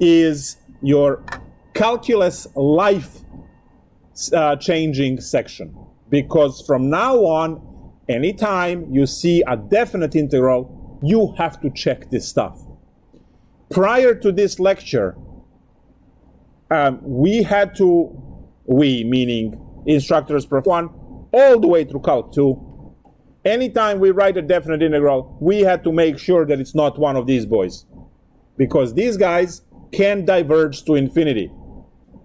is your calculus life changing section. Because from now on, anytime you see a definite integral, you have to check this stuff. Prior to this lecture, we meaning instructors Prof. 1, all the way through Calc 2, anytime we write a definite integral, we had to make sure that it's not one of these boys. Because these guys can diverge to infinity.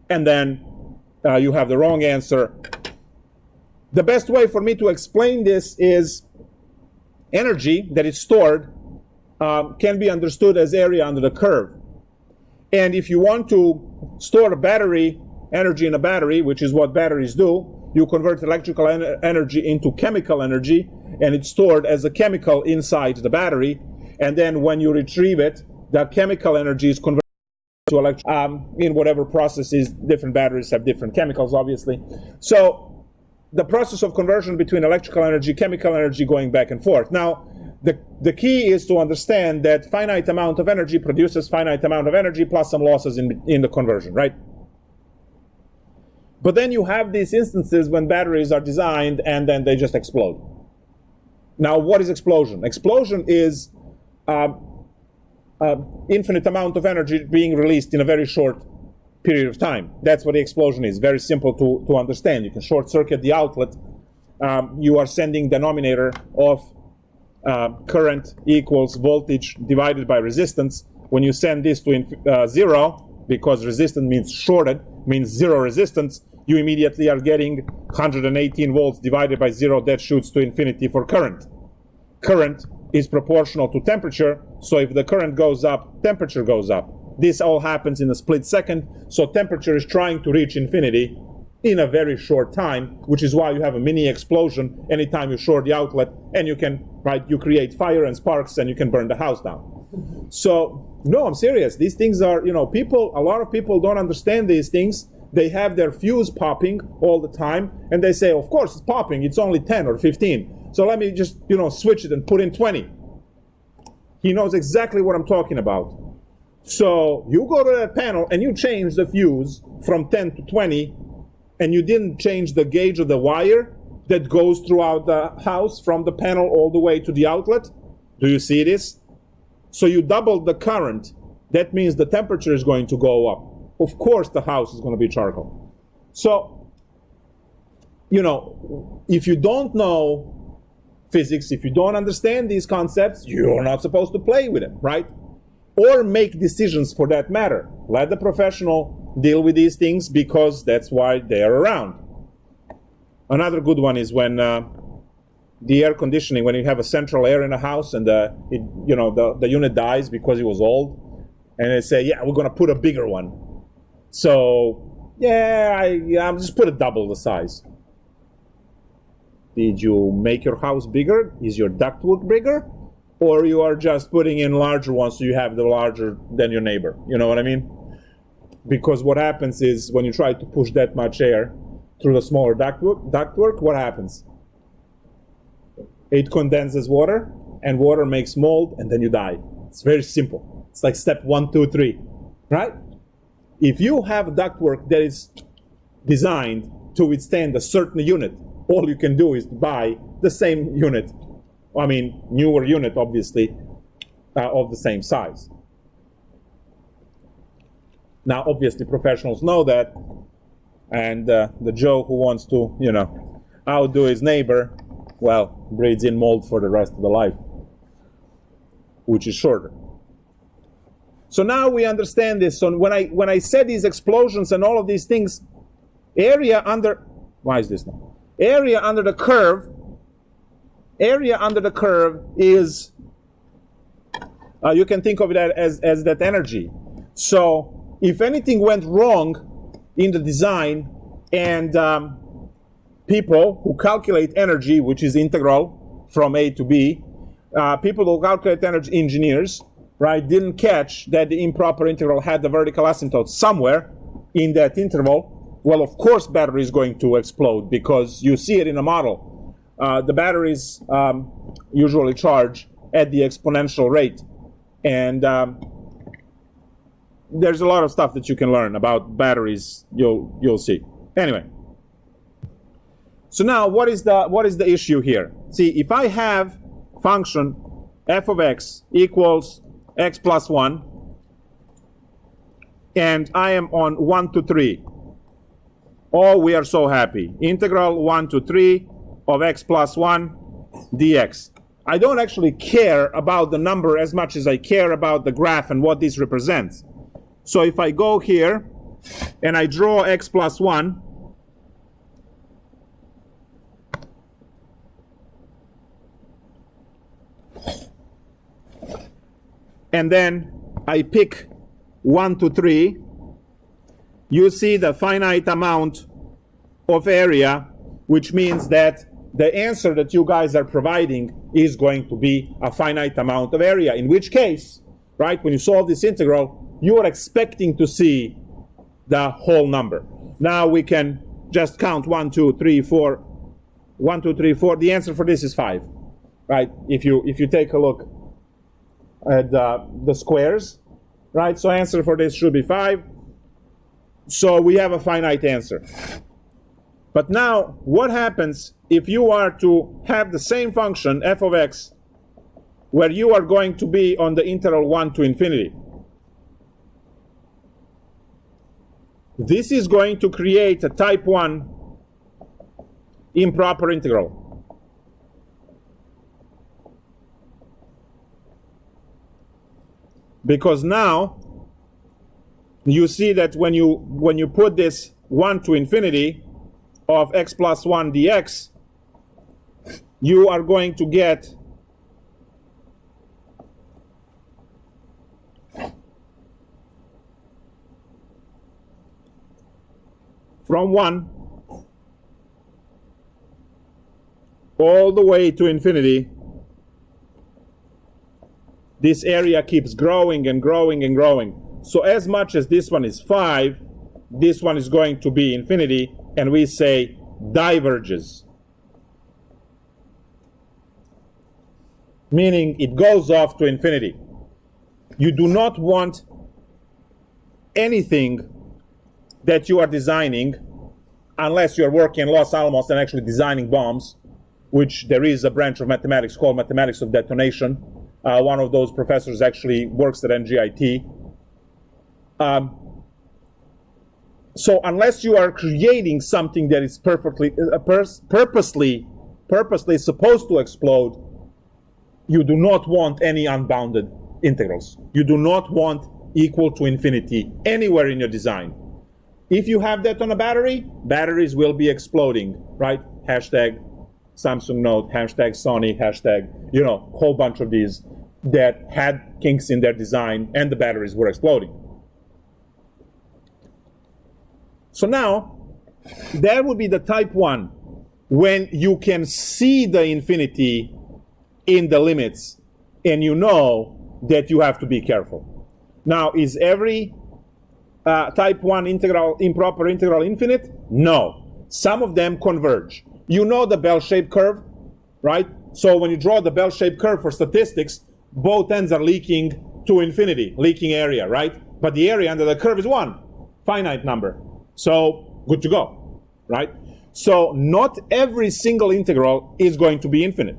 And then you have the wrong answer. The best way for me to explain this is energy that is stored can be understood as area under the curve. And if you want to store a battery, energy in a battery, which is what batteries do, you convert electrical energy into chemical energy, and it's stored as a chemical inside the battery. And then when you retrieve it, that chemical energy is converted to electrical, in whatever processes. Different batteries have different chemicals, obviously. So the process of conversion between electrical energy, chemical energy, going back and forth. Now, the key is to understand that finite amount of energy produces finite amount of energy plus some losses in the conversion, right? But then you have these instances when batteries are designed and then they just explode. Now, what is explosion? Explosion is infinite amount of energy being released in a very short period of time. That's what the explosion is. Very simple to understand. You can short circuit the outlet. You are sending denominator of current equals voltage divided by resistance. When you send this to 0, because resistance means shorted, means zero resistance, you immediately are getting 118 volts divided by 0. That shoots to infinity for current. Current is proportional to temperature, so if the current goes up, temperature goes up. This all happens in a split second, so temperature is trying to reach infinity in a very short time, which is why you have a mini explosion anytime you short the outlet, and you can, right, you create fire and sparks and you can burn the house down. So, no, I'm serious. These things are, a lot of people don't understand these things. They have their fuse popping all the time, and they say, of course it's popping, it's only 10 or 15. So let me just, switch it and put in 20. He knows exactly what I'm talking about. So you go to that panel and you change the fuse from 10 to 20, and you didn't change the gauge of the wire that goes throughout the house from the panel all the way to the outlet. Do you see this? So you doubled the current. That means the temperature is going to go up. Of course the house is going to be charcoal. So, if you don't know physics, if you don't understand these concepts, you're not supposed to play with them, right? Or make decisions for that matter. Let the professional deal with these things, because that's why they're around. Another good one is when the air conditioning, when you have a central air in a house and the unit dies because it was old, and they say, yeah, we're going to put a bigger one. So, I'm just put it double the size. Did you make your house bigger? Is your ductwork bigger? Or you are just putting in larger ones so you have the larger than your neighbor? You know what I mean? Because what happens is when you try to push that much air through the smaller ductwork, what happens? It condenses water, and water makes mold, and then you die. It's very simple. It's like step 1, 2, 3, right? If you have ductwork that is designed to withstand a certain unit, all you can do is buy the same unit. I mean, newer unit, obviously, of the same size. Now, obviously, professionals know that, and the Joe who wants to, outdo his neighbor, well, breathes in mold for the rest of the life, which is shorter. So now we understand this. So when I said these explosions and all of these things, area under the curve is, you can think of it as that energy. So if anything went wrong in the design, and people who calculate energy, which is integral from A to B, people who calculate energy, engineers, right, didn't catch that the improper integral had the vertical asymptote somewhere in that interval, well, of course battery is going to explode, because you see it in a model. The batteries usually charge at the exponential rate. And there's a lot of stuff that you can learn about batteries. You'll see. Anyway, so now what is the issue here? See, if I have function f of x equals x plus 1, and I am on 1 to 3, oh, we are so happy. Integral 1 to 3 of x plus 1 dx. I don't actually care about the number as much as I care about the graph and what this represents. So if I go here and I draw x plus 1, and then I pick 1 to 3, you see the finite amount of area, which means that the answer that you guys are providing is going to be a finite amount of area, in which case, right, when you solve this integral, you are expecting to see the whole number. Now we can just count 1, 2, 3, 4. 1, 2, 3, 4. The answer for this is 5, right? If you take a look at the squares, right? So answer for this should be 5. So we have a finite answer. But now, what happens if you are to have the same function, f of x, where you are going to be on the interval 1 to infinity? This is going to create a type 1 improper integral. Because now, you see that when you put this 1 to infinity of x plus 1 dx, you are going to get from 1 all the way to infinity. This area keeps growing and growing and growing. So as much as this one is 5, this one is going to be infinity, and we say diverges. Meaning it goes off to infinity. You do not want anything that you are designing, unless you are working in Los Alamos and actually designing bombs, which there is a branch of mathematics called mathematics of detonation. One of those professors actually works at NGIT. So unless you are creating something that is purposely supposed to explode, you do not want any unbounded integrals. You do not want equal to infinity anywhere in your design. If you have that on a battery, batteries will be exploding, right? Hashtag Samsung Note, hashtag Sony, hashtag, whole bunch of these that had kinks in their design and the batteries were exploding. So now, that would be the type 1, when you can see the infinity in the limits and you know that you have to be careful. Now, is every type 1 improper integral infinite? No. Some of them converge. You know the bell-shaped curve, right? So when you draw the bell-shaped curve for statistics, both ends are leaking to infinity, leaking area, right? But the area under the curve is 1, finite number. So good to go, right? So not every single integral is going to be infinite.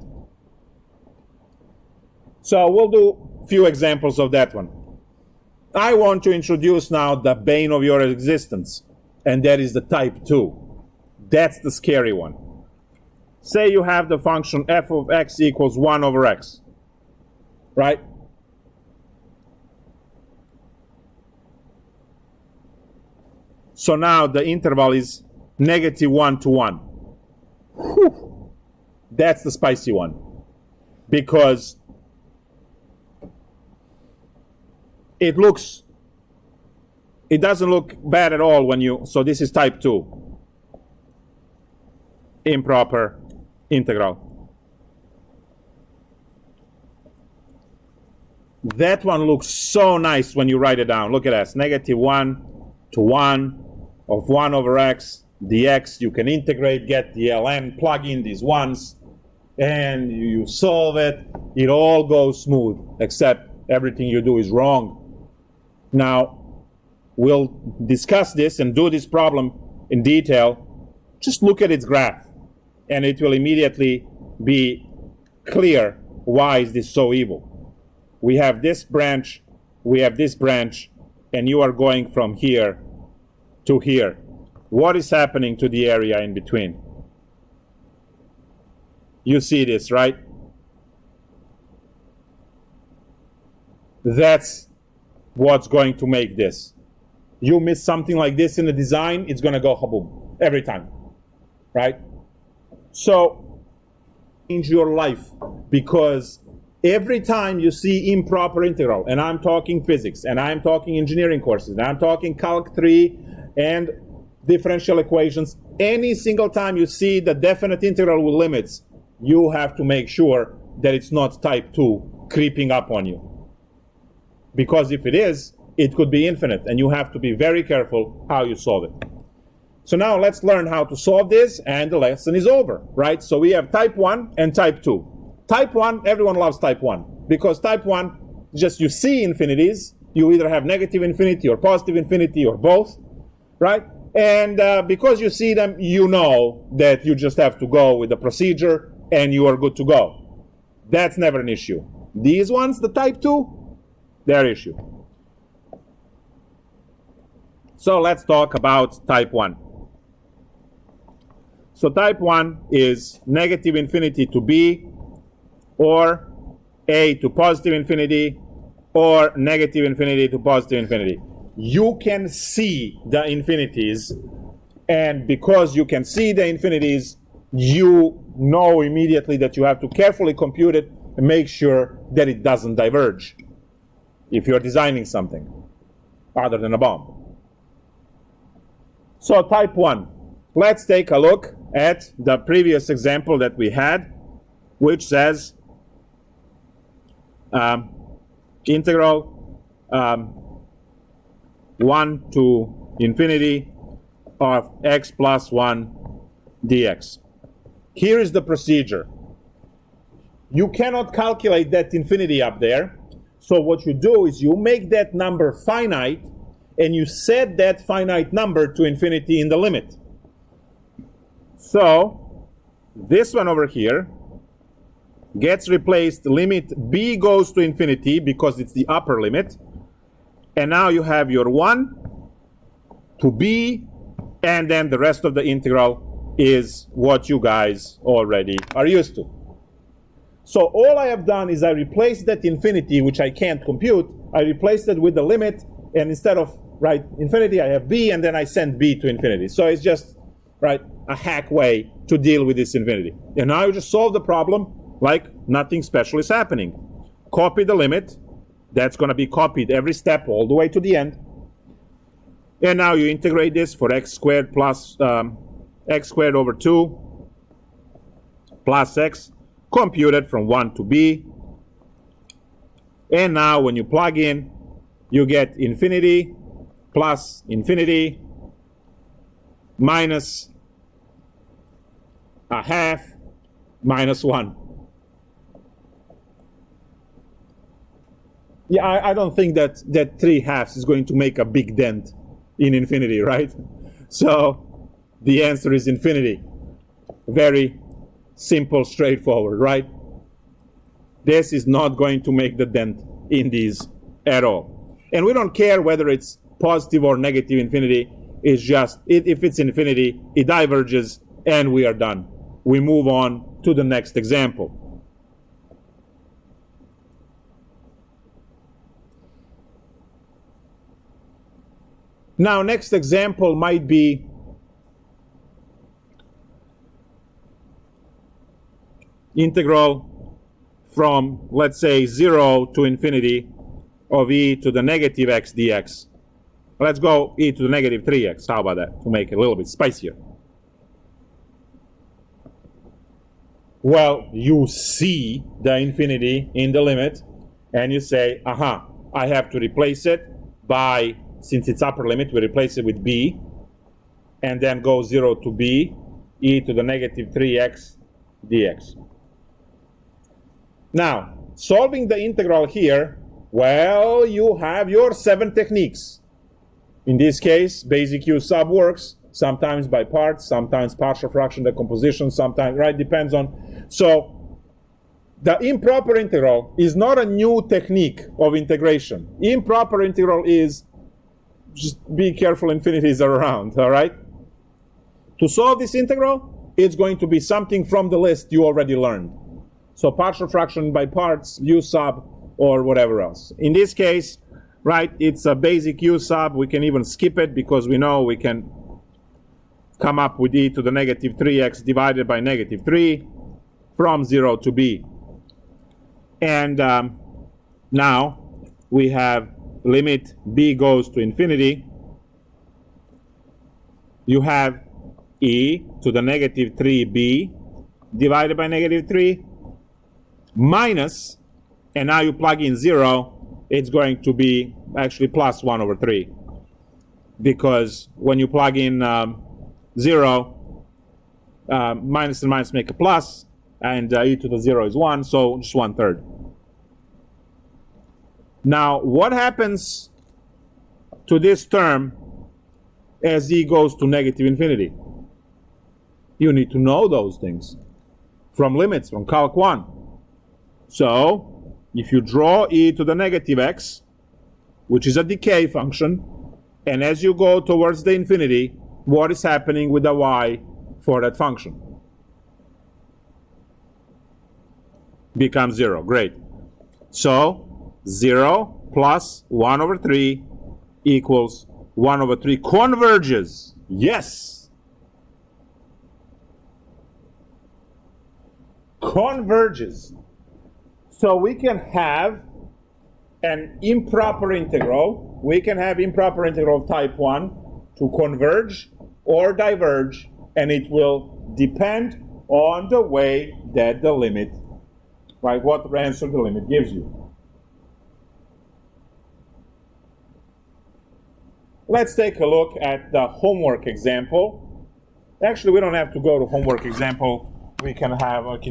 So we'll do a few examples of that one. I want to introduce now the bane of your existence, and that is the type 2. That's the scary one. Say you have the function f of x equals 1 over x, right? So now the interval is -1 to 1. Whew. That's the spicy one. Because it doesn't look bad at all when so this is type 2. Improper integral. That one looks so nice when you write it down. Look at that, -1 to 1 of 1 over x dx. You can integrate, get the ln, plug in these ones, and you solve it. It all goes smooth, except everything you do is wrong. Now, we'll discuss this and do this problem in detail, just look at its graph, and it will immediately be clear why is this so evil. We have this branch, we have this branch, and you are going from here to here. What is happening to the area in between? You see this, right? That's what's going to make this. You miss something like this in the design, it's going to go kaboom every time, right? So, change your life, because every time you see improper integral, and I'm talking physics, and I'm talking engineering courses, and I'm talking Calc3 and differential equations, any single time you see the definite integral with limits, you have to make sure that it's not type 2 creeping up on you. Because if it is, it could be infinite, and you have to be very careful how you solve it. So now let's learn how to solve this, and the lesson is over, right? So we have type 1 and type 2. Type 1, everyone loves type 1, because type 1, just you see infinities, you either have negative infinity or positive infinity or both, right? And because you see them, you know that you just have to go with the procedure and you are good to go. That's never an issue. These ones, the type 2, they're issue. So let's talk about type 1. So type 1 is negative infinity to b, or a to positive infinity, or negative infinity to positive infinity. You can see the infinities, and because you can see the infinities, you know immediately that you have to carefully compute it and make sure that it doesn't diverge if you're designing something other than a bomb. So type 1. Let's take a look at the previous example that we had, which says integral 1 to infinity of x plus 1 dx. Here is the procedure. You cannot calculate that infinity up there, so what you do is you make that number finite, and you set that finite number to infinity in the limit. So this one over here gets replaced, limit b goes to infinity because it's the upper limit, and now you have your 1 to b, and then the rest of the integral is what you guys already are used to. So all I have done is I replaced that infinity, which I can't compute, I replaced it with the limit, and instead of infinity, I have b, and then I send b to infinity. So it's just a hack way to deal with this infinity. And now you just solve the problem like nothing special is happening. Copy the limit. That's going to be copied every step all the way to the end. And now you integrate this for x squared plus x squared over 2 plus x, computed from 1 to b. And now when you plug in, you get infinity plus infinity minus a half minus 1. Yeah, I don't think that 3 halves is going to make a big dent in infinity, right? So the answer is infinity. Very simple, straightforward, right? This is not going to make the dent in these at all. And we don't care whether it's positive or negative infinity. It's just, if it's infinity, it diverges, and we are done. We move on to the next example. Now, next example might be integral from, let's say, 0 to infinity of e to the negative x dx. Let's go e to the negative 3x. How about that, to make it a little bit spicier? Well, you see the infinity in the limit, and you say, aha, I have to replace it by, since it's upper limit, we replace it with b, and then go 0 to b, e to the negative 3x dx. Now, solving the integral here, well, you have your 7 techniques. In this case, basic U sub works, sometimes by parts, sometimes partial fraction decomposition, sometimes, right, depends on. So the improper integral is not a new technique of integration. Improper integral is, just be careful, infinities are around, all right? To solve this integral, it's going to be something from the list you already learned. So partial fraction by parts, U sub, or whatever else. In this case, right, it's a basic U sub. We can even skip it because we know we can come up with e to the negative 3x divided by negative 3 from 0 to b. And now we have limit b goes to infinity. You have e to the negative 3b divided by negative 3 minus, and now you plug in 0, it's going to be actually plus 1 over 3. Because when you plug in 0, minus and minus make a plus, and e to the 0 is 1, so just 1/3. Now, what happens to this term as e goes to negative infinity? You need to know those things from limits, from Calc 1. So, if you draw e to the negative x, which is a decay function, and as you go towards the infinity, what is happening with the y for that function? Becomes 0. Great. So 0 plus 1 over 3 equals 1 over 3 converges. Yes. Converges. So we can have an improper integral. We can have improper integral of type 1 to converge or diverge, and it will depend on the way that the limit, right, what answer the limit gives you. Let's take a look at the homework example. Actually, we don't have to go to homework example. We can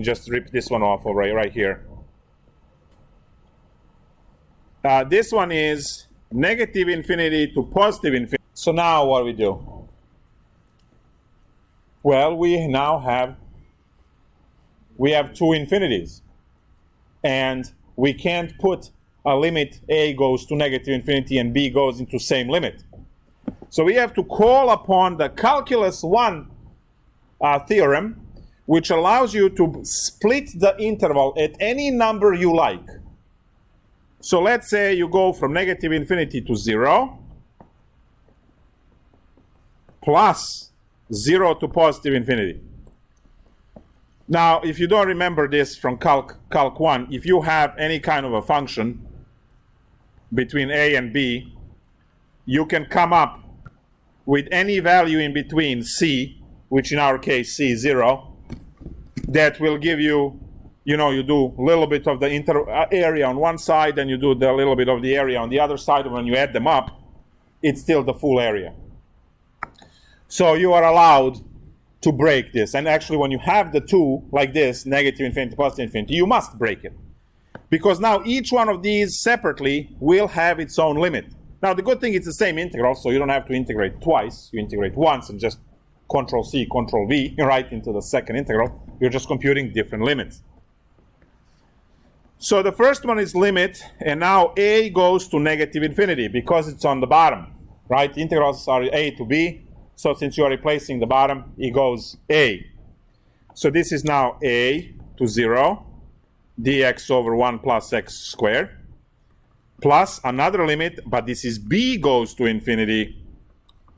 just rip this one off right here. This one is negative infinity to positive infinity. So now what do we do? Well, we now have two infinities. And we can't put a limit a goes to negative infinity and b goes into same limit. So we have to call upon the Calculus2 theorem, which allows you to split the interval at any number you like. So let's say you go from negative infinity to 0, plus 0 to positive infinity. Now, if you don't remember this from Calc 1, if you have any kind of a function between a and b, you can come up with any value in between c, which in our case c is 0, that will give you, you do a little bit of the area on one side, and you do the little bit of the area on the other side, and when you add them up, it's still the full area. So you are allowed to break this. And actually, when you have the two like this, negative infinity, positive infinity, you must break it. Because now each one of these separately will have its own limit. Now, the good thing is the same integral, so you don't have to integrate twice. You integrate once and just Control-C, Control-V, right into the second integral. You're just computing different limits. So the first one is limit, and now a goes to negative infinity because it's on the bottom, right? Integrals are a to b, so since you are replacing the bottom, it goes a. So this is now a to 0, dx over 1 plus x squared, plus another limit, but this is b goes to infinity,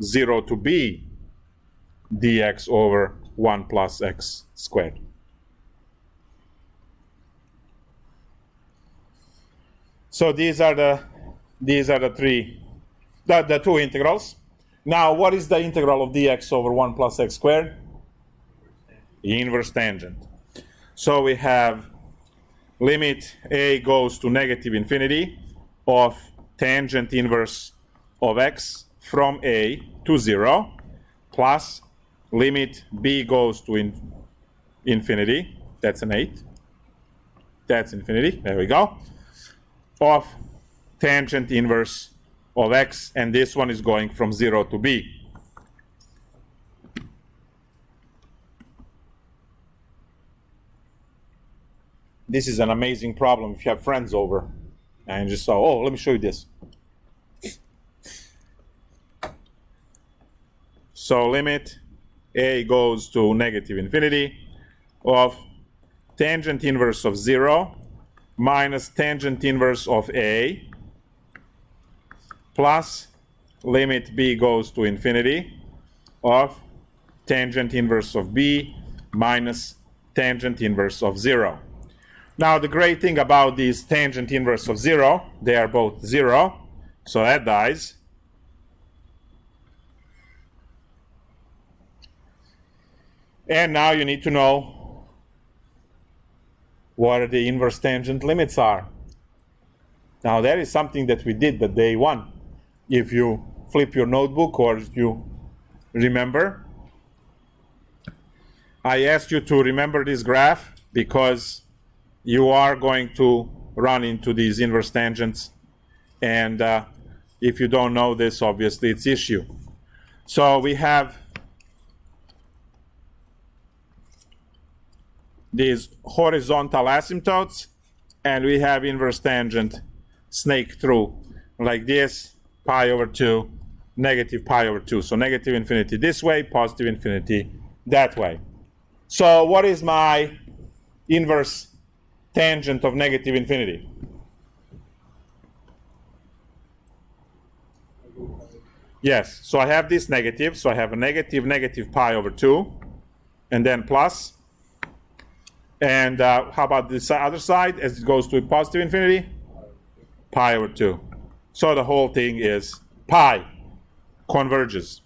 0 to b, dx over 1 plus x squared. So these are the two integrals. Now, what is the integral of dx over 1 plus x squared? Inverse tangent. So we have limit a goes to negative infinity of tangent inverse of x from a to 0 plus limit b goes to infinity. That's an 8. That's infinity. There we go. Of tangent inverse of x, and this one is going from 0 to b. This is an amazing problem if you have friends over and just saw, oh, let me show you this. So limit a goes to negative infinity of tangent inverse of 0 minus tangent inverse of a plus limit b goes to infinity of tangent inverse of b minus tangent inverse of 0. Now the great thing about these tangent inverse of 0, they are both 0, so that dies. And now you need to know what the inverse tangent limits are. Now that is something that we did the day one. If you flip your notebook or you remember, I asked you to remember this graph because you are going to run into these inverse tangents, and if you don't know this, obviously it's issue. So we have these horizontal asymptotes, and we have inverse tangent snake through like this, pi over 2, negative pi over 2. So negative infinity this way, positive infinity that way. So what is my inverse tangent of negative infinity? Yes, so I have this negative, so I have a negative pi over 2, and then plus. And how about this other side as it goes to positive infinity? Pi over 2. So the whole thing is pi converges.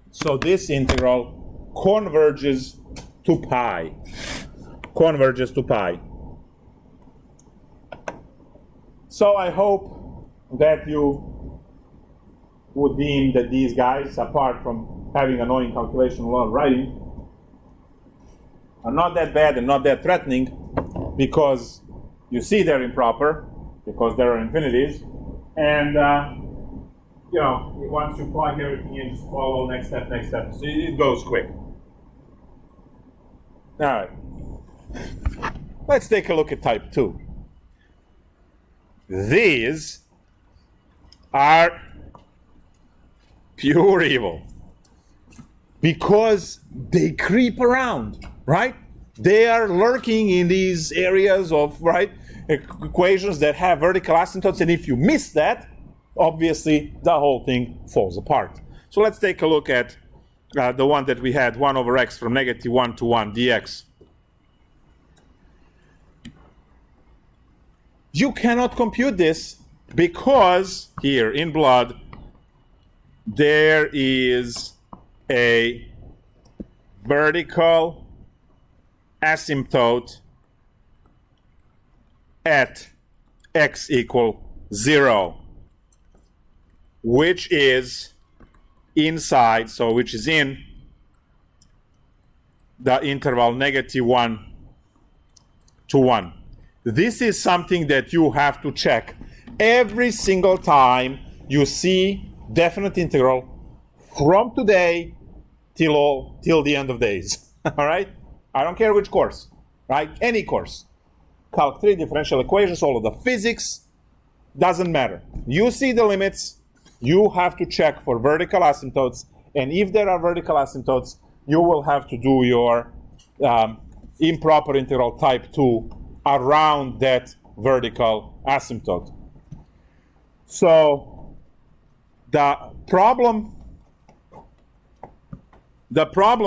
So this integral converges to pi. Converges to pi. So I hope that you would deem that these guys, apart from having annoying calculation, a lot of writing, are not that bad and not that threatening, because you see they're improper, because there are infinities, and you know, once you plug everything in, just follow next step, so it goes quick. All right, let's take a look at type 2. These are pure evil because they creep around, right? They are lurking in these areas of, right, equations that have vertical asymptotes, and if you miss that, obviously the whole thing falls apart. So let's take a look at the one that we had, 1 over x from negative 1 to 1 dx. You cannot compute this because here in blood there is a vertical asymptote at x equal 0, which is inside, so which is in the interval negative 1 to 1. This is something that you have to check every single time you see definite integral from today till the end of days. All right? I don't care which course, right? Any course. Calc 3, differential equations, all of the physics, doesn't matter. You see the limits, you have to check for vertical asymptotes, and if there are vertical asymptotes, you will have to do your improper integral type 2 around that vertical asymptote. So the problem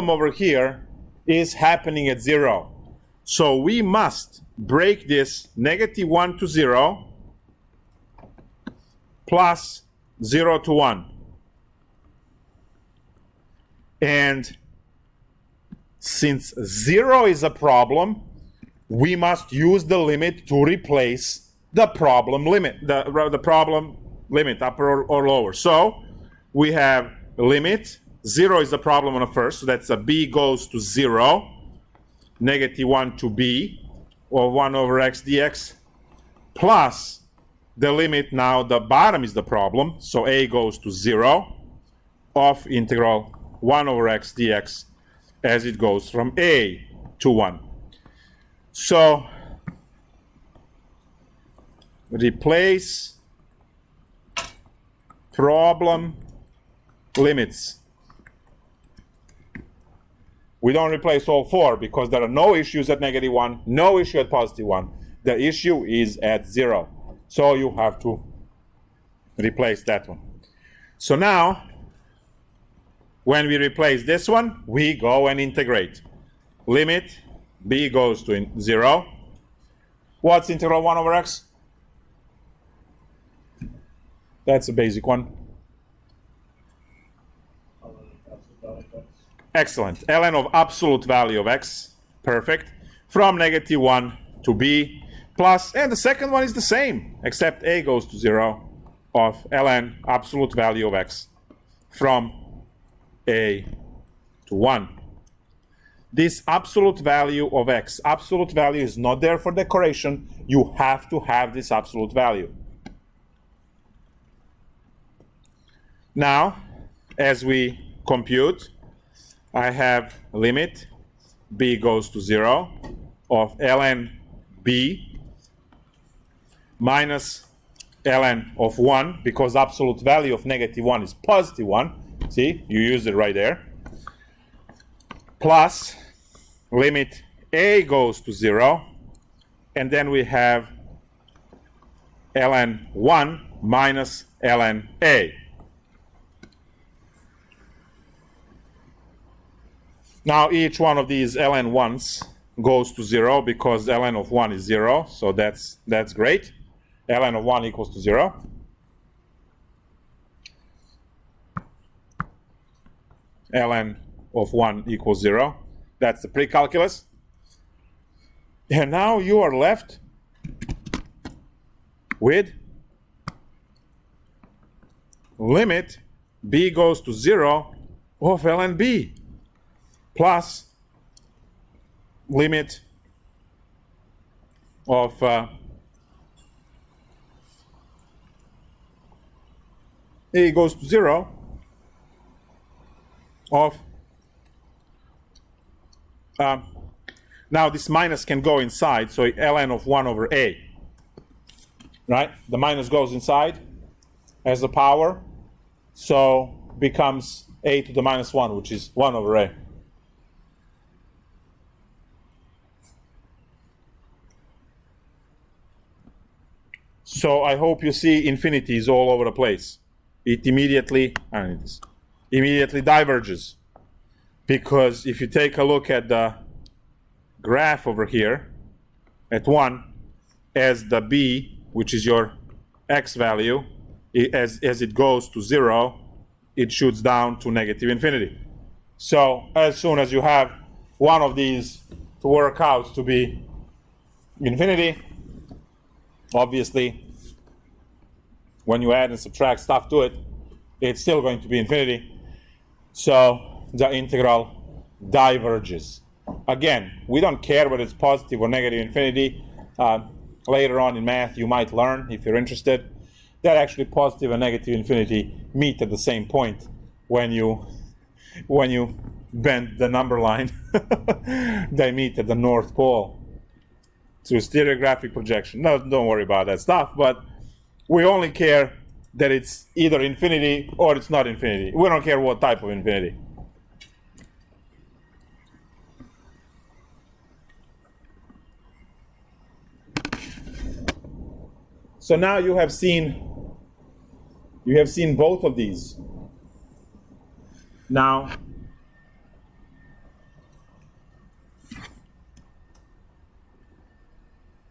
over here is happening at 0. So we must break this negative 1 to 0 plus 0 to 1. And since 0 is a problem, we must use the limit to replace the problem limit, the problem limit, upper or lower. So we have limit, 0 is the problem on the first, so that's a b goes to 0, negative 1 to b, or 1 over x dx, plus the limit now, the bottom is the problem, so a goes to 0 of integral 1 over x dx as it goes from a to 1. So replace problem limits. We don't replace all 4 because there are no issues at -1, no issue at +1. The issue is at 0. So you have to replace that one. So now, when we replace this one, we go and integrate. Limit b goes to 0. What's integral 1 over x? That's a basic one. Excellent. ln of absolute value of x. Perfect. From -1 to b plus, and the second one is the same, except a goes to 0 of ln absolute value of x from a to 1. This absolute value of x, absolute value is not there for decoration. You have to have this absolute value. Now, as we compute, I have limit b goes to 0 of ln b minus ln of 1, because absolute value of -1 is +1. See, you use it right there. Plus limit a goes to 0, and then we have ln 1 minus ln a. Now each one of these ln 1s goes to 0 because ln of 1 is 0, so that's great. ln of 1 equals to 0. ln of 1 equals 0. That's the pre-calculus. And now you are left with limit b goes to 0 of ln b plus limit of a goes to 0 of now this minus can go inside, so ln of 1 over a, right? The minus goes inside as a power, so becomes a to the -1, which is 1 over a. So I hope you see infinities all over the place. It immediately diverges. Because if you take a look at the graph over here, at 1, as the b, which is your x value, as it goes to 0, it shoots down to -infinity. So as soon as you have one of these to work out to be infinity, obviously, when you add and subtract stuff to it, it's still going to be infinity. So the integral diverges. Again, we don't care whether it's positive or negative infinity. Later on in math, you might learn, if you're interested, that actually positive and negative infinity meet at the same point when you bend the number line. They meet at the North Pole through stereographic projection. No, don't worry about that stuff, but we only care that it's either infinity or it's not infinity. We don't care what type of infinity. So now you have seen both of these. Now,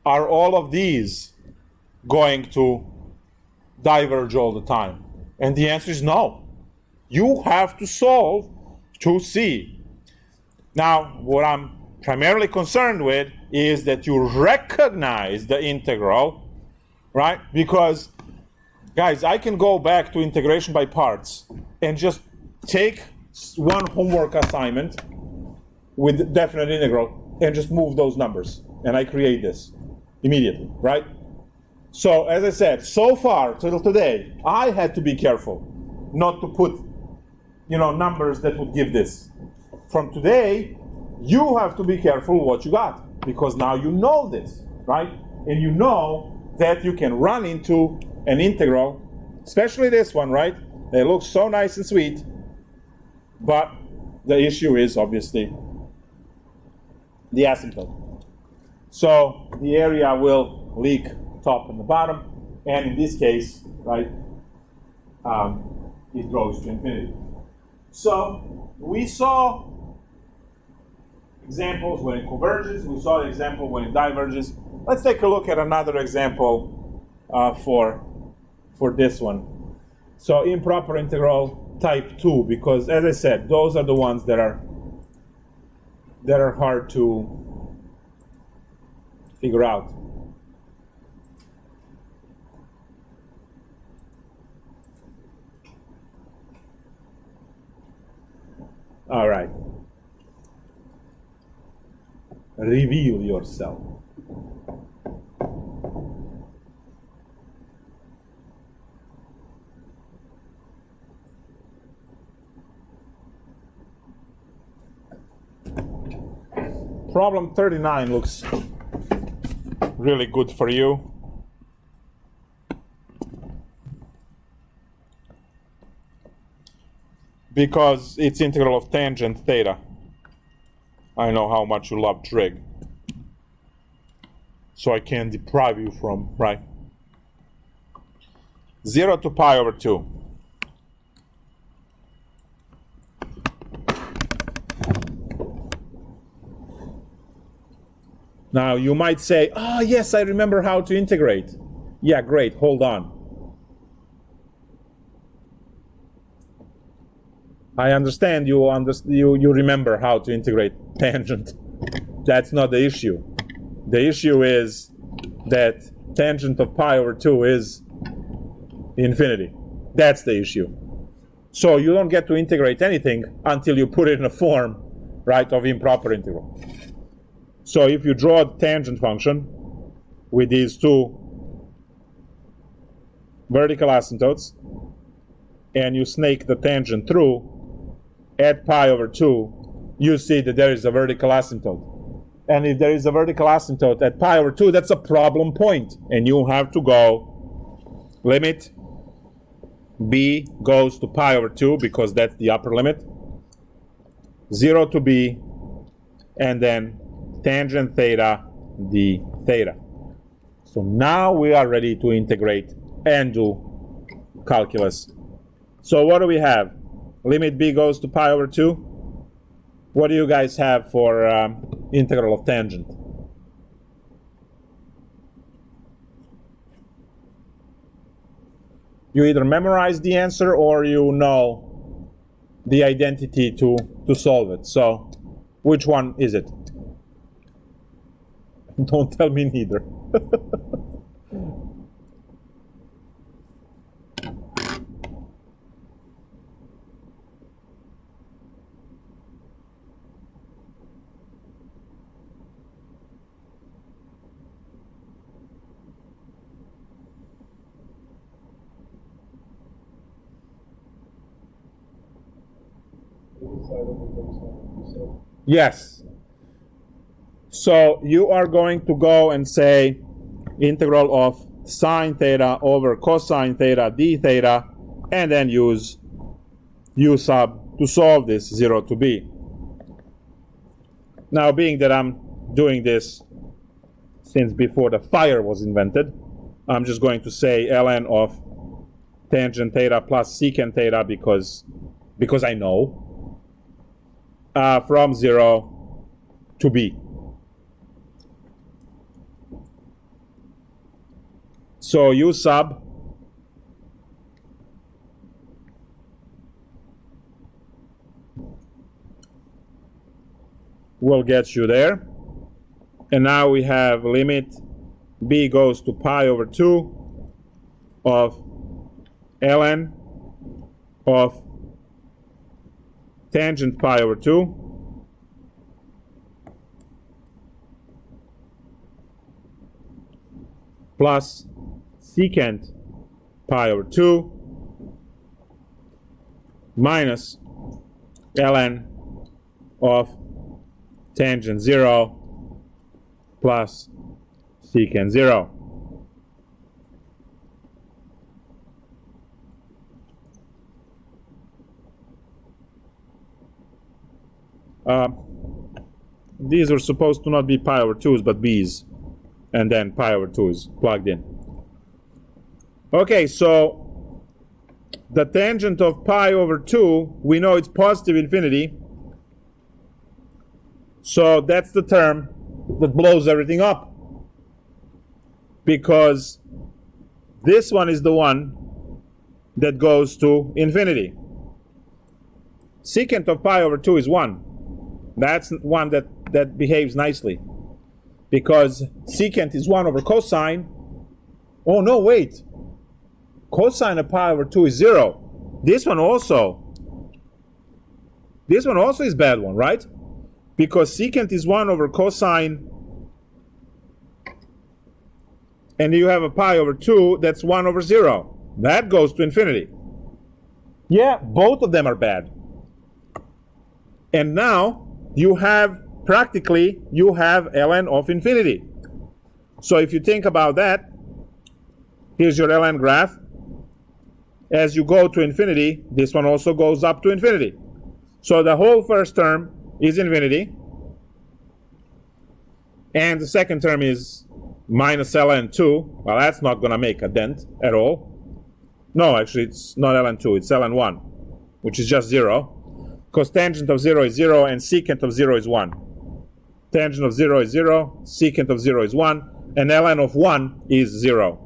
are all of these going to diverge all the time? And the answer is no. You have to solve to see. Now, what I'm primarily concerned with is that you recognize the integral, right? Because, guys, I can go back to integration by parts and just take one homework assignment with definite integral and just move those numbers. And I create this immediately, right? So, as I said, so far till today, I had to be careful not to put, numbers that would give this. From today, you have to be careful what you got, because now you know this, right? And you know that you can run into an integral, especially this one, right? They look so nice and sweet, but the issue is obviously the asymptote. So the area will leak top and the bottom, and in this case, right, it goes to infinity. So we saw examples when it converges, we saw the example when it diverges. Let's take a look at another example for this one. So improper integral type 2, because as I said, those are the ones that are hard to figure out. All right. Reveal yourself. Problem 39 looks really good for you. Because it's integral of tangent theta. I know how much you love trig. So I can't deprive you from, right? 0 to pi over 2. Now you might say, oh yes, I remember how to integrate. Yeah, great, hold on. I understand you remember how to integrate tangent. That's not the issue. The issue is that tangent of pi over 2 is infinity. That's the issue. So you don't get to integrate anything until you put it in a form, right, of improper integral. So if you draw the tangent function with these two vertical asymptotes and you snake the tangent through at pi over 2, you see that there is a vertical asymptote. And if there is a vertical asymptote at pi over 2, that's a problem point. And you have to go limit b goes to pi over 2, because that's the upper limit, 0 to b, and then tangent theta d theta. So now we are ready to integrate and do calculus. So what do we have? Limit b goes to pi over 2. What do you guys have for integral of tangent? You either memorize the answer or you know the identity to solve it. So which one is it? Don't tell me neither. Yes. So you are going to go and say integral of sine theta over cosine theta d theta, and then use u sub to solve this 0 to b. Now, being that I'm doing this since before the fire was invented, I'm just going to say ln of tangent theta plus secant theta because I know, from 0 to b. So u sub will get you there. And now we have limit b goes to pi over 2 of ln of tangent pi over 2 plus secant pi over 2 minus ln of tangent 0 plus secant 0. These are supposed to not be pi over 2's but b's, and then pi over 2 is plugged in. Okay, so the tangent of pi over 2, we know it's positive infinity, so that's the term that blows everything up, because this one is the one that goes to infinity. Secant of pi over 2 is 1. That's one that behaves nicely, because secant is 1 over cosine. Oh no, wait. Cosine of pi over 2 is 0. This one also is bad one, right? Because secant is 1 over cosine, and you have a pi over 2 that's 1 over 0. That goes to infinity. Yeah, both of them are bad. And now you have ln of infinity. So if you think about that, here's your ln graph. As you go to infinity, this one also goes up to infinity. So the whole first term is infinity, and the second term is minus ln 2. Well, that's not going to make a dent at all. No, actually, it's not ln 2, it's ln 1, which is just 0. Because tangent of 0 is 0 and secant of 0 is 1. Tangent of 0 is 0, secant of 0 is 1, and ln of 1 is 0.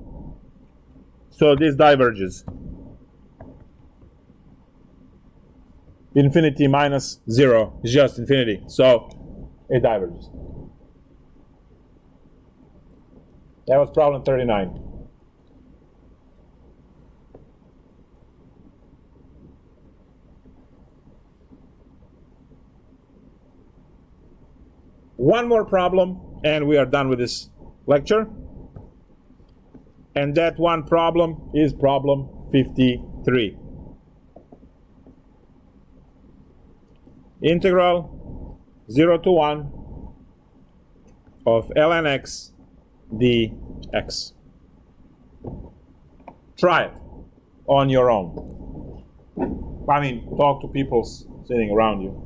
So this diverges. Infinity minus 0 is just infinity, so it diverges. That was problem 39. One more problem, and we are done with this lecture. And that one problem is problem 53. Integral 0 to 1 of ln x dx. Try it on your own. I mean, talk to people sitting around you.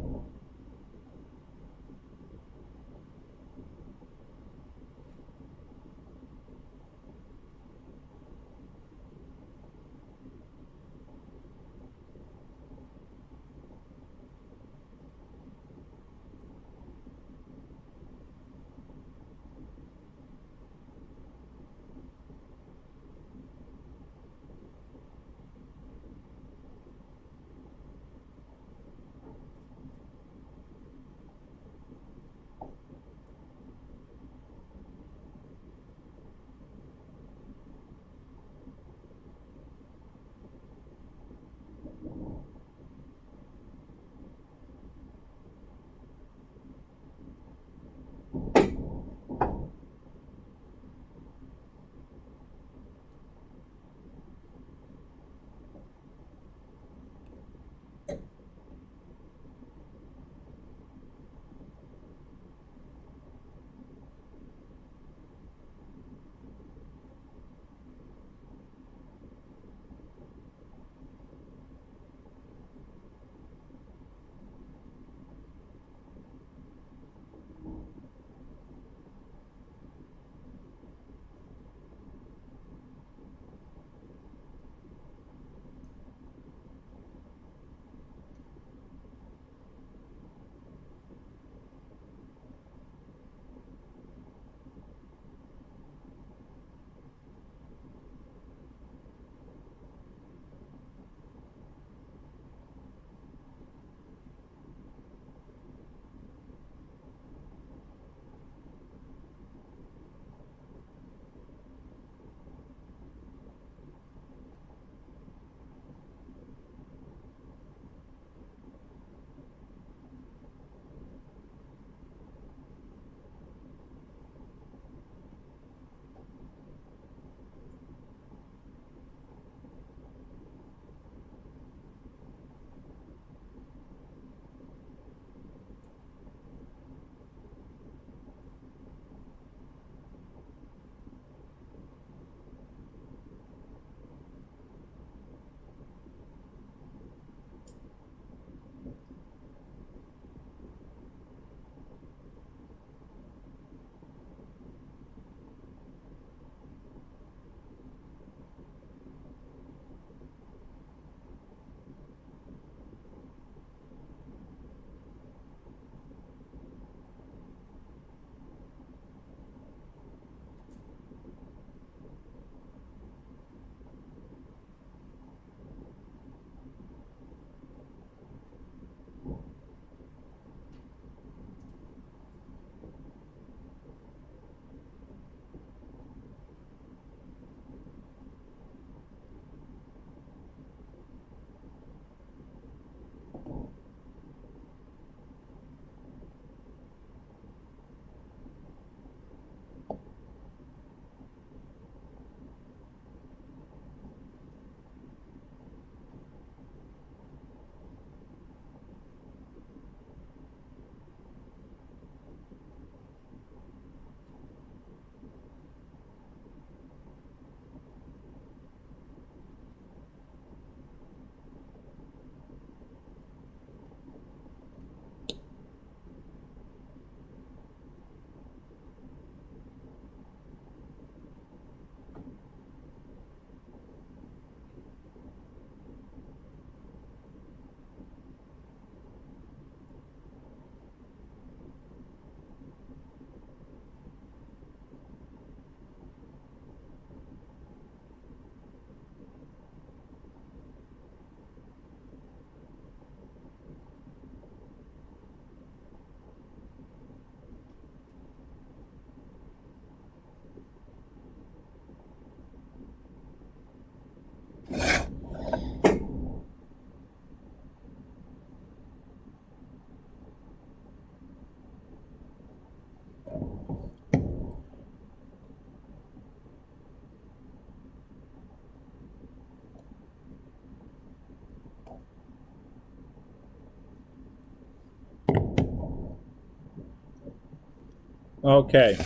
Okay.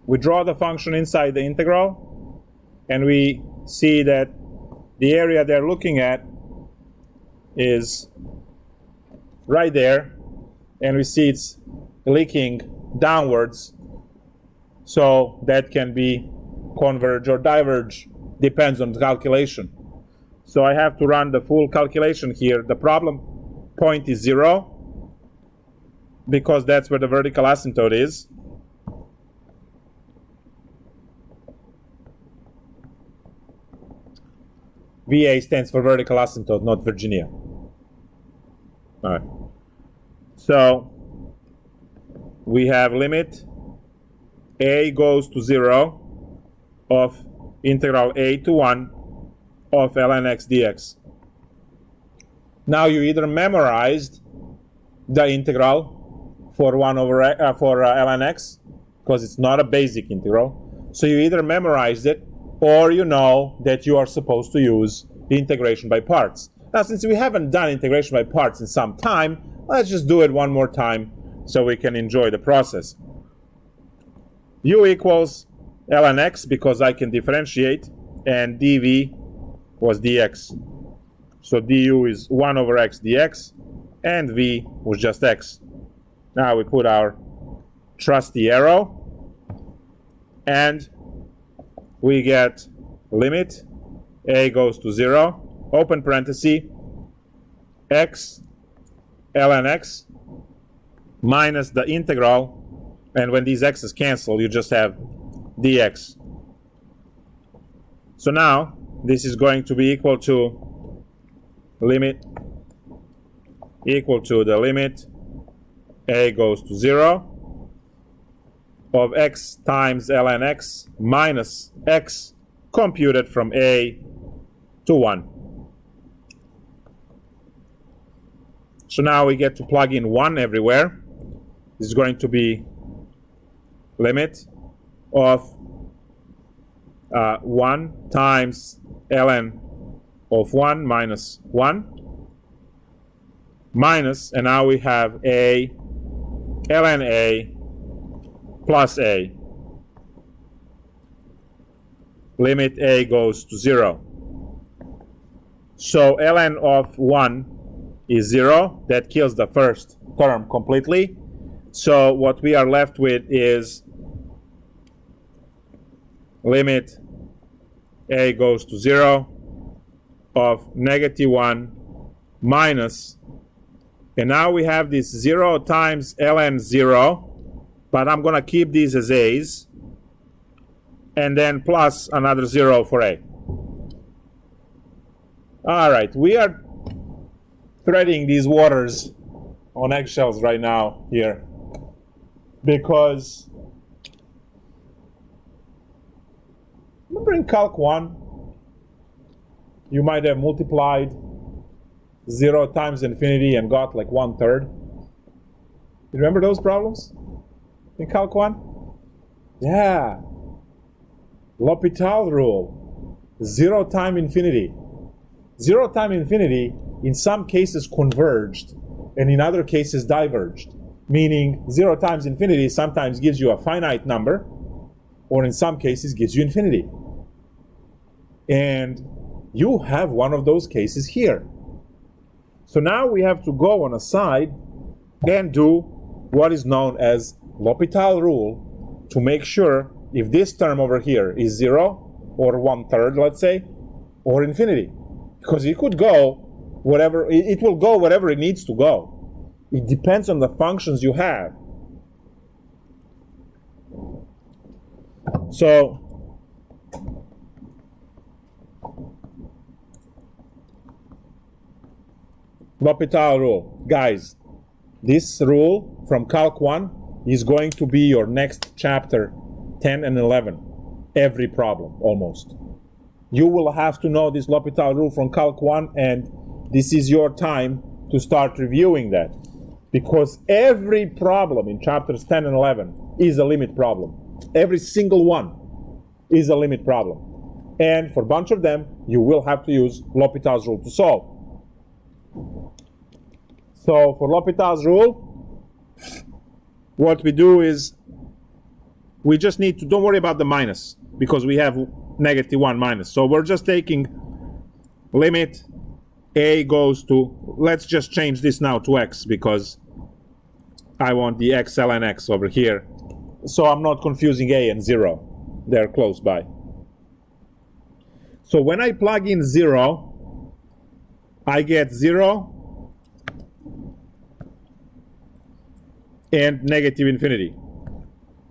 We draw the function inside the integral, and we see that the area they're looking at is right there, and we see it's leaking downwards, so that can be converge or diverge, depends on the calculation. So I have to run the full calculation here. The problem point is 0, because that's where the vertical asymptote is. VA stands for vertical asymptote, not Virginia. All right. So we have limit a goes to 0 of integral a to 1 of ln x dx. Now you either memorized the integral for ln x, because it's not a basic integral. So you either memorized it, or you know that you are supposed to use integration by parts. Now, since we haven't done integration by parts in some time, let's just do it one more time so we can enjoy the process. U equals ln x, because I can differentiate, and dv was dx. So du is 1 over x dx, and v was just x. Now we put our trusty arrow, and we get limit a goes to 0, open parenthesis, x ln x minus the integral, and when these x's cancel, you just have dx. So now this is going to be equal to limit equal to the limit a goes to 0 of x times ln x minus x computed from a to 1. So now we get to plug in 1 everywhere. This is going to be limit of 1 times ln of 1 minus 1 minus, and now we have a ln a plus a. Limit a goes to 0. So ln of 1 is 0. That kills the first term completely. So what we are left with is limit a goes to 0 of -1 minus, and now we have this 0 times ln 0, but I'm going to keep these as a's, and then plus another 0 for a. All right, we are threading these waters on eggshells right now here, because remember in Calc 1, you might have multiplied 0 times infinity and got like 1/3. You remember those problems in Calc 1? Yeah. L'Hopital rule. 0 times infinity. 0 times infinity in some cases converged and in other cases diverged. Meaning 0 times infinity sometimes gives you a finite number, or in some cases gives you infinity. And you have one of those cases here. So now we have to go on a side and do what is known as L'Hopital rule to make sure if this term over here is 0 or 1/3, let's say, or infinity. Because it could go whatever, it will go whatever it needs to go. It depends on the functions you have. So L'Hopital rule. Guys, this rule from Calc 1 is going to be your next chapter 10 and 11. Every problem, almost. You will have to know this L'Hopital rule from Calc 1, and this is your time to start reviewing that. Because every problem in chapters 10 and 11 is a limit problem. Every single one is a limit problem. And for a bunch of them, you will have to use L'Hopital's rule to solve. So for L'Hopital's rule, what we do is we just need to, don't worry about the minus, because we have -1 minus. So we're just taking limit a goes to, let's just change this now to x, because I want the x ln x over here. So I'm not confusing a and 0. They're close by. So when I plug in 0, I get 0 and -infinity.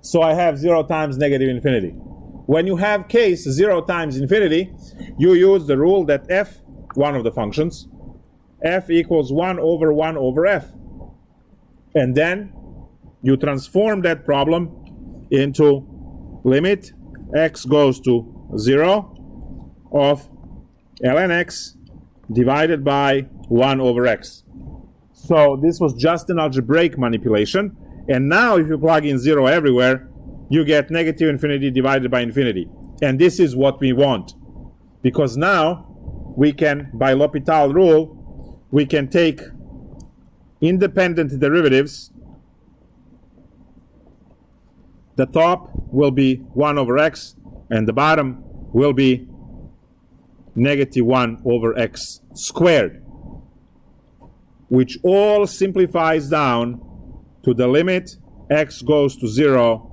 So I have 0 times -infinity. When you have case 0 times infinity, you use the rule that f, one of the functions, f equals 1 over f. And then you transform that problem into limit x goes to 0 of ln x divided by 1 over x. So this was just an algebraic manipulation. And now if you plug in 0 everywhere, you get -infinity divided by infinity. And this is what we want. Because now we can, by L'Hopital rule, we can take independent derivatives. The top will be 1 over x, and the bottom will be -1 over x squared, which all simplifies down to the limit x goes to 0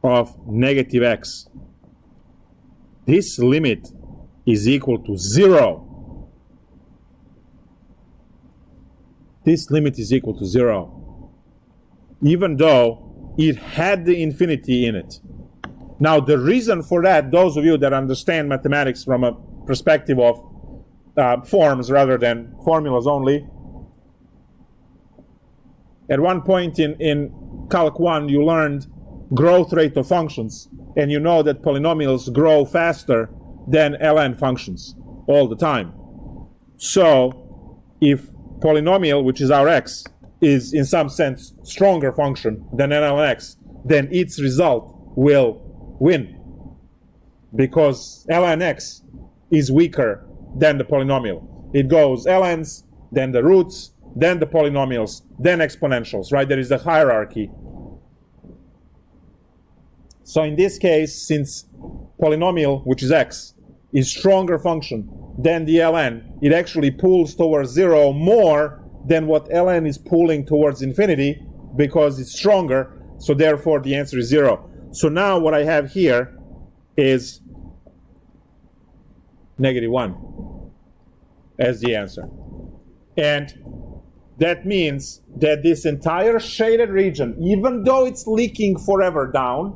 of -x. This limit is equal to 0. This limit is equal to 0, even though it had the infinity in it. Now, the reason for that, those of you that understand mathematics from a perspective of forms rather than formulas only, at one point in Calc 1, you learned growth rate of functions, and you know that polynomials grow faster than ln functions all the time. So, if polynomial, which is our x, is in some sense stronger function than ln x, then its result will win, because ln x is weaker than the polynomial. It goes ln's, then the roots, then the polynomials, then exponentials, right? There is a hierarchy. So in this case, since polynomial, which is x, is stronger function than the ln, it actually pulls towards 0 more than what ln is pulling towards infinity, because it's stronger, so therefore the answer is 0. So now what I have here is -1 as the answer. And that means that this entire shaded region, even though it's leaking forever down,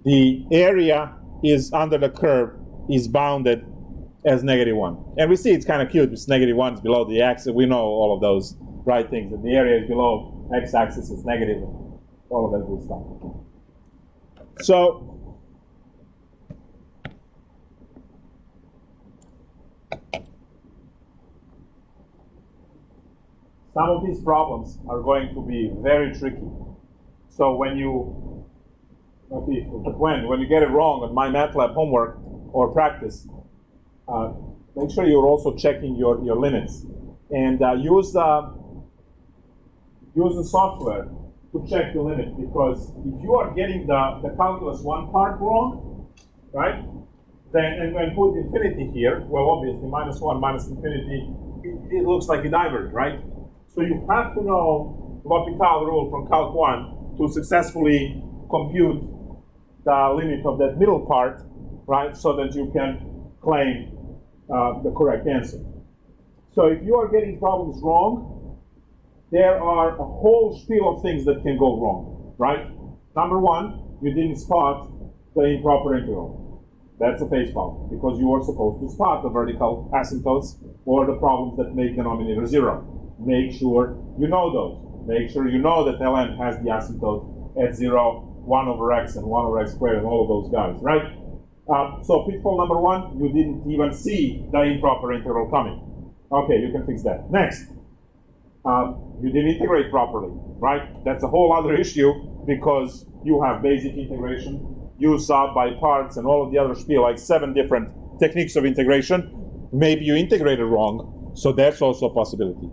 the area is under the curve is bounded as -1. And we see it's kind of cute. It's -1 is below the axis. We know all of those right things. And the area is below x-axis, it's negative. All of that good stuff. So some of these problems are going to be very tricky. So when you get it wrong on MyMathLab homework or practice, make sure you're also checking your limits, and use the software to check the limit, because if you are getting the calculus 1 part wrong, right, then and when put infinity here, well, obviously -1 minus infinity, it looks like it diverged, right? So you have to know L'Hopital rule from Calc 1 to successfully compute the limit of that middle part, right, so that you can claim the correct answer. So if you are getting problems wrong, there are a whole spiel of things that can go wrong, right? Number one, you didn't spot the improper integral. That's a facepalm, because you were supposed to spot the vertical asymptotes or the problems that make denominator 0. Make sure you know those. Make sure you know that ln has the asymptote at 0, 1 over x, and 1 over x squared, and all of those guys, right? So pitfall number 1, you didn't even see the improper integral coming. Okay, you can fix that. Next, you didn't integrate properly, right? That's a whole other issue, because you have basic integration, u sub by parts, and all of the other spiel, like 7 different techniques of integration. Maybe you integrated wrong, so that's also a possibility.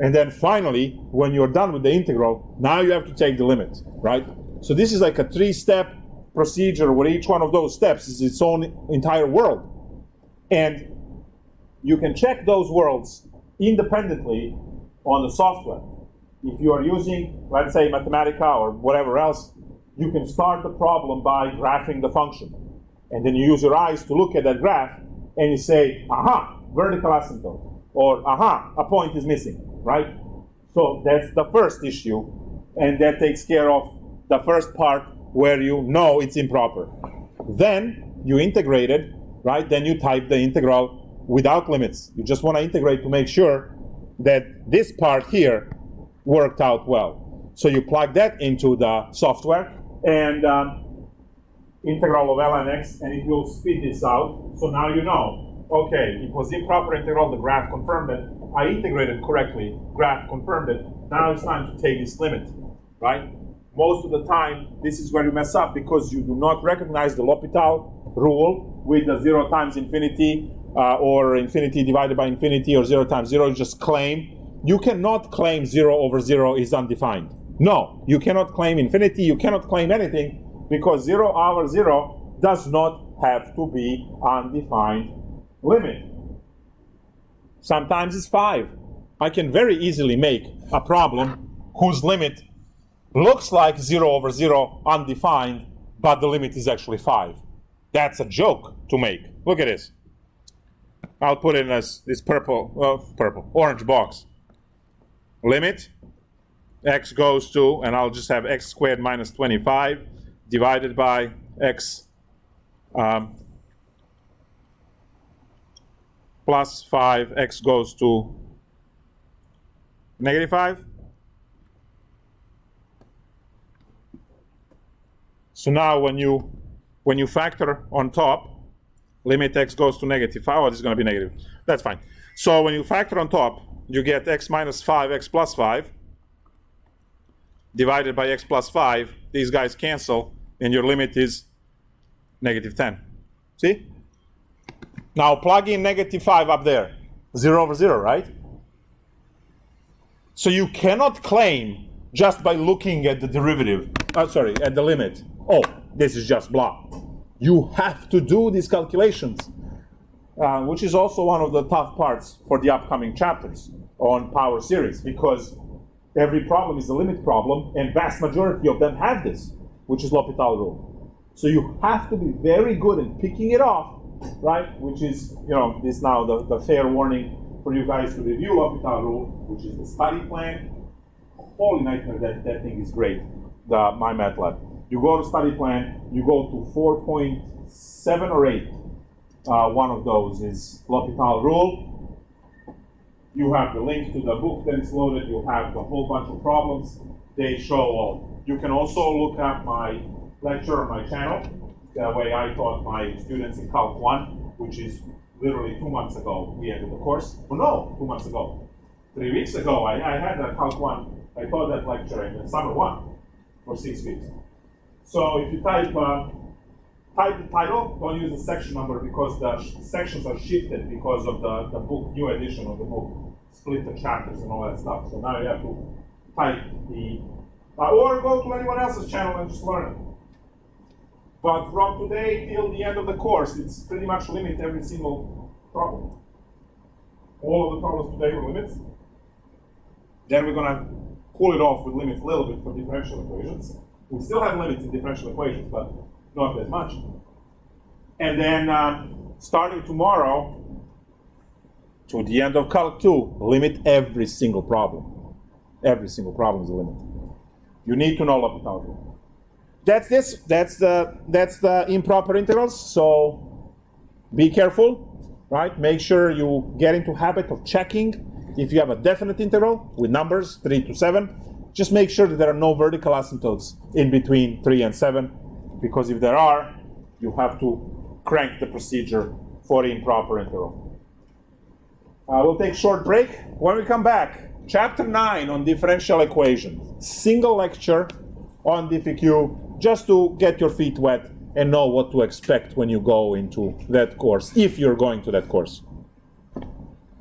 And then finally, when you're done with the integral, now you have to take the limit, right? So this is like a 3-step procedure where each one of those steps is its own entire world. And you can check those worlds independently on the software. If you are using, let's say, Mathematica or whatever else, you can start the problem by graphing the function. And then you use your eyes to look at that graph, and you say, aha, vertical asymptote, or aha, a point is missing, right? So that's the first issue, and that takes care of the first part where you know it's improper. Then you integrate it, right? Then you type the integral without limits. You just want to integrate to make sure that this part here worked out well. So you plug that into the software, and integral of ln x, and it will spit this out. So now you know, okay, it was improper integral, the graph confirmed it, I integrated correctly, graph confirmed it, now it's time to take this limit, right? Most of the time, this is where you mess up because you do not recognize the L'Hopital rule with the 0 times infinity, or infinity divided by infinity, or 0 times 0, you just claim. You cannot claim 0 over 0 is undefined. No, you cannot claim infinity, you cannot claim anything, because 0 over 0 does not have to be undefined limit. Sometimes it's 5. I can very easily make a problem whose limit looks like 0 over 0 undefined, but the limit is actually 5. That's a joke to make. Look at this. I'll put it in as this orange box. Limit, x goes to, and I'll just have x squared minus 25 divided by x plus 5, x goes to negative 5. So now when you factor on top, limit x goes to negative 5, this is going to be negative. That's fine. So when you factor on top, you get x minus 5, x plus 5, divided by x plus 5. These guys cancel, and your limit is negative 10. See? Now plug in negative 5 up there. 0 over 0, right? So you cannot claim just by looking at the derivative, at the limit, oh, this is just blah. You have to do these calculations, which is also one of the tough parts for the upcoming chapters on power series, because every problem is a limit problem, and vast majority of them have this, which is L'Hopital rule. So you have to be very good in picking it off, right? Which is, this now the fair warning for you guys to review L'Hopital rule, which is the study plan. Holy nightmare, that thing is great, the MyMathLab. You go to study plan, you go to 4.7 or 8. One of those is L'Hopital rule. You have the link to the book that is loaded. You have a whole bunch of problems. They show all. You can also look at my lecture on my channel, the way I taught my students in Calc 1, which is literally 2 months ago we ended the course. Oh no, 2 months ago. 3 weeks ago I had a Calc 1. I taught that lecture in summer 1 for 6 weeks. So if you type the title, don't use the section number because the sections are shifted because of the book, new edition of the book, split the chapters and all that stuff. So now you have to type or go to anyone else's channel and just learn it. But from today till the end of the course, it's pretty much limit every single problem. All of the problems today were limits. Then we're going to cool it off with limits a little bit for differential equations. We still have limits in differential equations, but not as much. And then starting tomorrow to the end of Calc 2, limit every single problem. Every single problem is a limit. You need to know L'Hopital rule. That's the improper integrals. So be careful, right? Make sure you get into habit of checking if you have a definite integral with numbers 3 to 7. Just make sure that there are no vertical asymptotes in between 3 and 7, because if there are, you have to crank the procedure for the improper integral. We'll take a short break. When we come back, chapter 9 on differential equations. Single lecture on DiffyQ, just to get your feet wet and know what to expect when you go into that course, if you're going to that course.